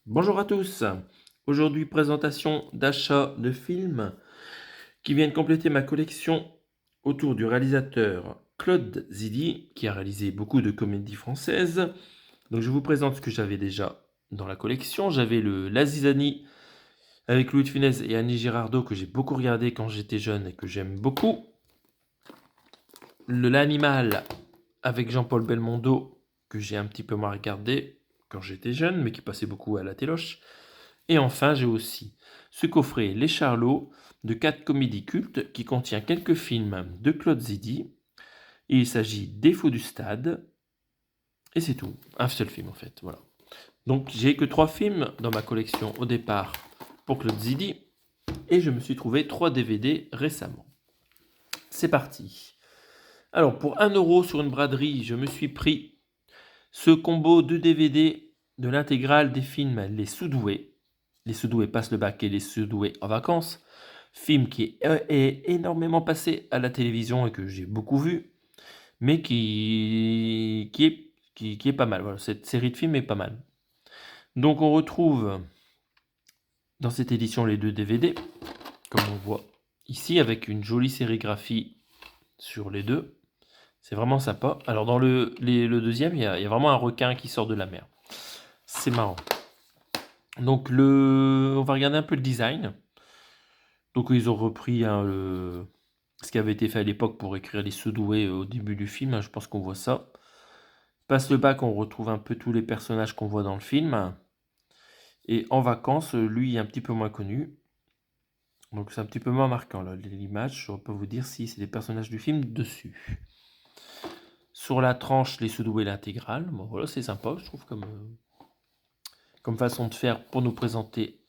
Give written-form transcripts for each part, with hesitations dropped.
Bonjour à tous. Aujourd'hui, présentation d'achat de films qui viennent compléter ma collection autour du réalisateur Claude Zidi, qui a réalisé beaucoup de comédies françaises. Donc, je vous présente ce que j'avais déjà dans la collection. J'avais le L'Azizanie avec Louis de Funès et Annie Girardot, que j'ai beaucoup regardé quand j'étais jeune et que j'aime beaucoup. L'Animal avec Jean-Paul Belmondo, que j'ai un petit peu moins regardé quand j'étais jeune, mais qui passait beaucoup à la téloche. Et enfin, j'ai aussi ce coffret Les Charlots de 4 comédies cultes qui contient quelques films de Claude Zidi. Et il s'agit des Fous du Stade. Et c'est tout. Un seul film en fait. Voilà. Donc j'ai que 3 films dans ma collection au départ pour Claude Zidi. Et je me suis trouvé 3 DVD récemment. C'est parti. Alors pour 1 € sur une braderie, je me suis pris ce combo de DVD de l'intégrale des films Les Sous-Doués. Les Sous-Doués passent le bac et Les Sous-Doués en vacances. Film qui est énormément passé à la télévision et que j'ai beaucoup vu, mais qui est pas mal. Voilà, cette série de films est pas mal. Donc on retrouve dans cette édition les 2 DVD, comme on voit ici, avec une jolie sérigraphie sur les deux. C'est vraiment sympa. Alors dans le deuxième, il y a vraiment un requin qui sort de la mer. C'est marrant. Donc on va regarder un peu le design. Donc ils ont repris ce qui avait été fait à l'époque pour écrire les sous-doués au début du film, hein, je pense qu'on voit ça. Passe le bac, on retrouve un peu tous les personnages qu'on voit dans le film. Et en vacances, lui est un petit peu moins connu. Donc c'est un petit peu moins marquant là, l'image. Je peux vous dire si c'est des personnages du film dessus. Sur la tranche, les sous-doués l'intégrale. Bon voilà, c'est sympa, je trouve, comme façon de faire pour nous présenter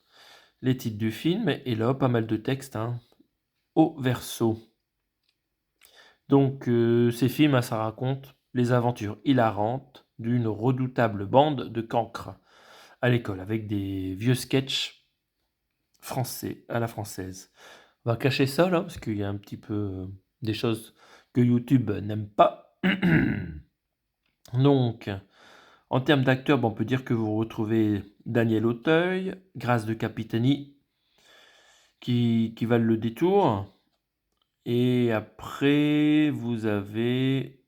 les titres du film. Et là, pas mal de textes, hein, au verso. Donc ces films, ça raconte les aventures hilarantes d'une redoutable bande de cancres à l'école, avec des vieux sketchs français à la française. On va cacher ça là, parce qu'il y a un petit peu des choses que YouTube n'aime pas. Donc, en termes d'acteurs, on peut dire que vous retrouvez Daniel Auteuil, Grâce de Capitani, qui valent le détour. Et après, vous avez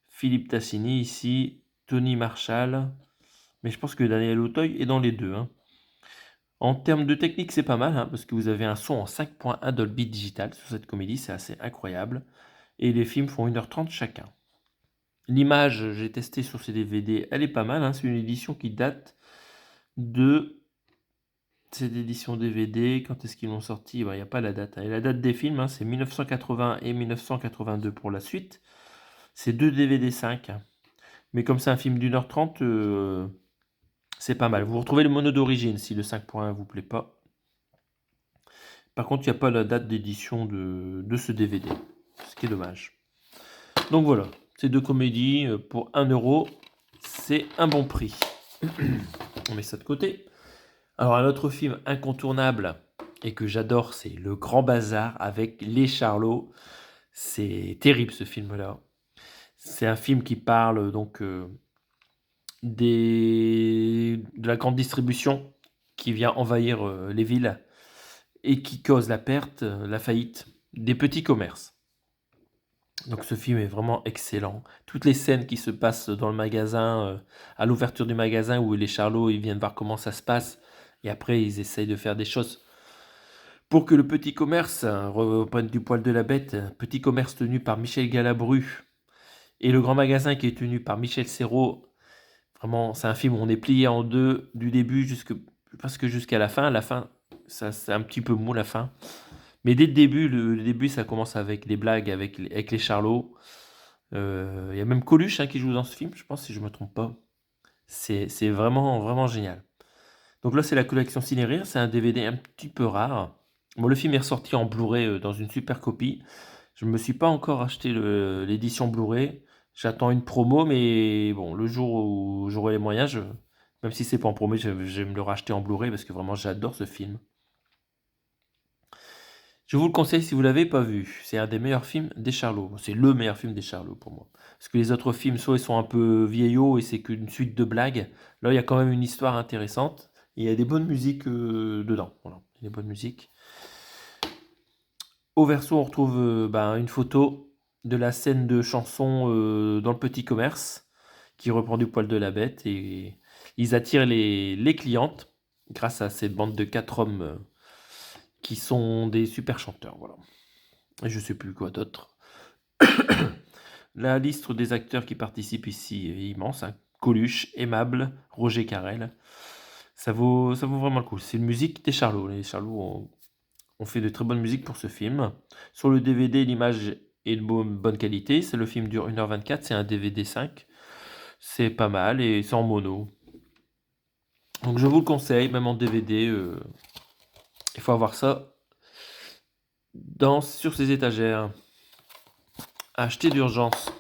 Philippe Tassini ici, Tony Marshall, mais je pense que Daniel Auteuil est dans les deux, hein. En termes de technique, c'est pas mal, hein, parce que vous avez un son en 5.1 Dolby Digital sur cette comédie, c'est assez incroyable. Et les films font 1h30 chacun. L'image, j'ai testé sur ces DVD, elle est pas mal, hein, c'est une édition qui date de cette édition DVD. Quand est-ce qu'ils l'ont sorti? Il n'y a pas la date, hein. Et la date des films, hein, c'est 1980 et 1982 pour la suite. C'est 2 DVD 5. Mais comme c'est un film d'1h30, c'est pas mal. Vous retrouvez le mono d'origine si le 5.1 vous plaît pas. Par contre, il n'y a pas la date d'édition de ce DVD, ce qui est dommage. Donc voilà, ces 2 comédies pour 1 €, c'est un bon prix. On met ça de côté. Alors un autre film incontournable et que j'adore, c'est Le Grand Bazar avec Les Charlots. C'est terrible ce film-là. C'est un film qui parle donc de la grande distribution qui vient envahir les villes et qui cause la perte, la faillite des petits commerces. Donc ce film est vraiment excellent. Toutes les scènes qui se passent dans le magasin, à l'ouverture du magasin où les Charlots ils viennent voir comment ça se passe et après ils essayent de faire des choses pour que le petit commerce reprenne du poil de la bête. Petit commerce tenu par Michel Galabru et le grand magasin qui est tenu par Michel Serrault. Vraiment, c'est un film où on est plié en deux du début presque jusqu'à la fin. La fin, ça, c'est un petit peu mou la fin. Mais dès le début, ça commence avec des blagues avec les Charlots. Il y a même Coluche, hein, qui joue dans ce film, je pense, si je me trompe pas. C'est vraiment, vraiment génial. Donc là, c'est la collection Ciné-Rire. C'est un DVD un petit peu rare. Bon, le film est ressorti en Blu-ray dans une super copie. Je ne me suis pas encore acheté l'édition Blu-ray. J'attends une promo, mais bon, le jour où j'aurai les moyens, même si c'est pas en promo, je vais me le racheter en Blu-ray parce que vraiment j'adore ce film. Je vous le conseille si vous l'avez pas vu. C'est un des meilleurs films des Charlots. C'est le meilleur film des Charlots pour moi. Parce que les autres films, soit ils sont un peu vieillots et c'est qu'une suite de blagues. Là, il y a quand même une histoire intéressante. Il y a des bonnes musiques dedans. Voilà, il y a des bonnes musiques. Au verso, on retrouve une photo de la scène de chanson dans le petit commerce qui reprend du poil de la bête et ils attirent les clientes grâce à cette bande de 4 hommes qui sont des super chanteurs. Voilà. Et je sais plus quoi d'autre. La liste des acteurs qui participent ici est immense, hein. Coluche, Aimable, Roger Carrel. Ça vaut vraiment le coup. C'est une musique des Charlots. Les Charlots ont fait de très bonne musique pour ce film. Sur le DVD, l'image est de bonne qualité. C'est le film dure 1h24, c'est un DVD 5. C'est pas mal et c'est en mono. Donc je vous le conseille, même en DVD. Il faut avoir ça sur ses étagères. Acheter d'urgence.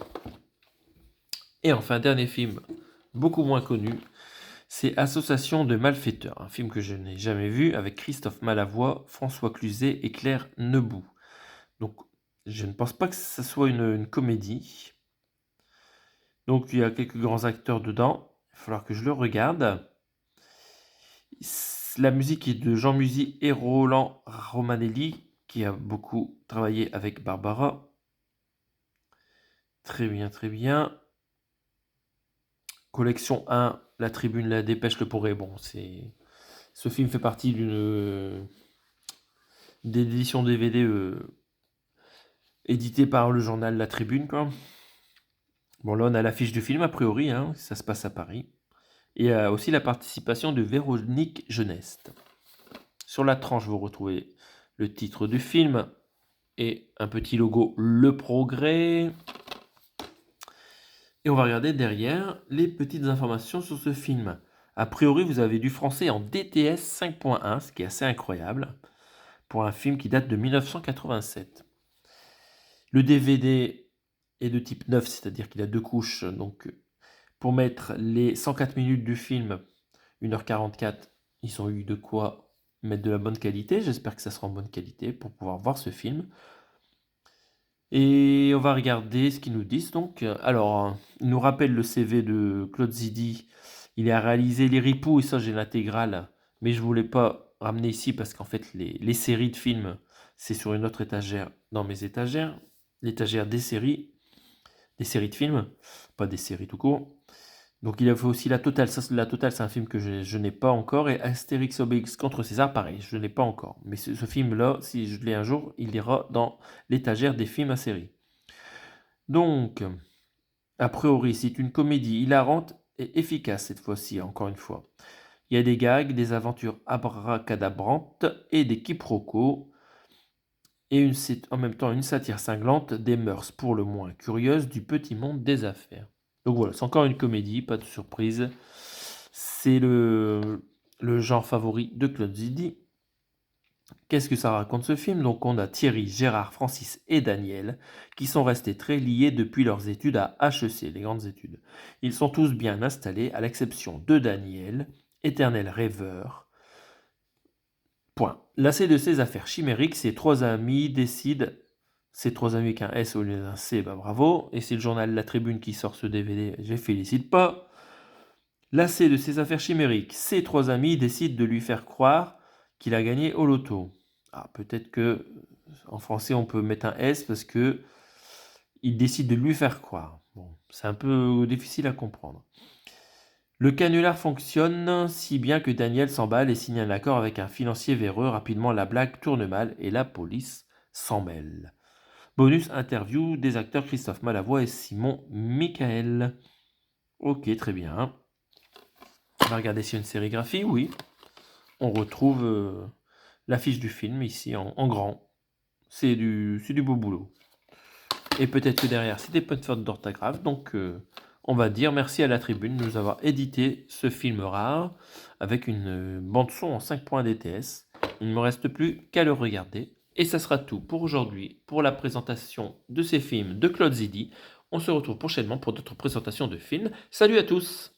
Et enfin, dernier film, beaucoup moins connu, c'est Association de malfaiteurs, un film que je n'ai jamais vu avec Christophe Malavoie, François Cluzet et Claire Nebout. Donc, je ne pense pas que ce soit une comédie. Donc, il y a quelques grands acteurs dedans. Il va falloir que je le regarde. La musique est de Jean Musy et Roland Romanelli, qui a beaucoup travaillé avec Barbara. Très bien, très bien. Collection 1, La Tribune, La Dépêche, Le Progrès. Bon, ce film fait partie d'édition DVD éditée par le journal La Tribune, quoi. Bon, là, on a l'affiche du film, a priori, hein, ça se passe à Paris. Et aussi la participation de Véronique Geneste. Sur la tranche, vous retrouvez le titre du film et un petit logo Le Progrès. Et on va regarder derrière les petites informations sur ce film. A priori, vous avez du français en DTS 5.1, ce qui est assez incroyable pour un film qui date de 1987. Le DVD est de type 9, c'est-à-dire qu'il a 2 couches. Donc, pour mettre les 104 minutes du film, 1h44, ils ont eu de quoi mettre de la bonne qualité. J'espère que ça sera en bonne qualité pour pouvoir voir ce film. Et on va regarder ce qu'ils nous disent. Donc, alors, il nous rappelle le CV de Claude Zidi. Il a réalisé Les Ripoux, et ça, j'ai l'intégrale. Mais je ne voulais pas ramener ici parce qu'en fait, les séries de films, c'est sur une autre étagère dans mes étagères. L'étagère des séries de films, pas des séries tout court. Donc il a fait aussi La Totale. Ça, La Totale, c'est un film que je n'ai pas encore. Et Astérix Obélix contre César, pareil, je ne l'ai pas encore. Mais ce film-là, si je l'ai un jour, il ira dans l'étagère des films à série. Donc, a priori, c'est une comédie hilarante et efficace cette fois-ci, encore une fois. Il y a des gags, des aventures abracadabrantes et des quiproquos. Et en même temps une satire cinglante des mœurs pour le moins curieuses du petit monde des affaires. Donc voilà, c'est encore une comédie, pas de surprise. C'est le genre favori de Claude Zidi. Qu'est-ce que ça raconte ce film? Donc on a Thierry, Gérard, Francis et Daniel qui sont restés très liés depuis leurs études à HEC, les grandes études. Ils sont tous bien installés à l'exception de Daniel, éternel rêveur. Point. Lassé de ses affaires chimériques, ses 3 amis décident, ses 3 amis avec un S au lieu d'un C, bah bravo, et c'est le journal La Tribune qui sort ce DVD, je les félicite pas. Lassé de ses affaires chimériques, ses 3 amis décident de lui faire croire qu'il a gagné au loto. Ah, peut-être que en français on peut mettre un S parce que il décide de lui faire croire. Bon, c'est un peu difficile à comprendre. Le canular fonctionne si bien que Daniel s'emballe et signe un accord avec un financier véreux. Rapidement, la blague tourne mal et la police s'en mêle. Bonus interview des acteurs Christophe Malavoie et Simon Michael. Ok, très bien. On va regarder si y a une sérigraphie. Oui. On retrouve l'affiche du film ici en grand. C'est du beau boulot. Et peut-être que derrière, c'est des bonnes fautes d'orthographe. Donc, on va dire merci à la Tribune de nous avoir édité ce film rare avec une bande-son en 5 points DTS. Il ne me reste plus qu'à le regarder. Et ça sera tout pour aujourd'hui, pour la présentation de ces films de Claude Zidi. On se retrouve prochainement pour d'autres présentations de films. Salut à tous!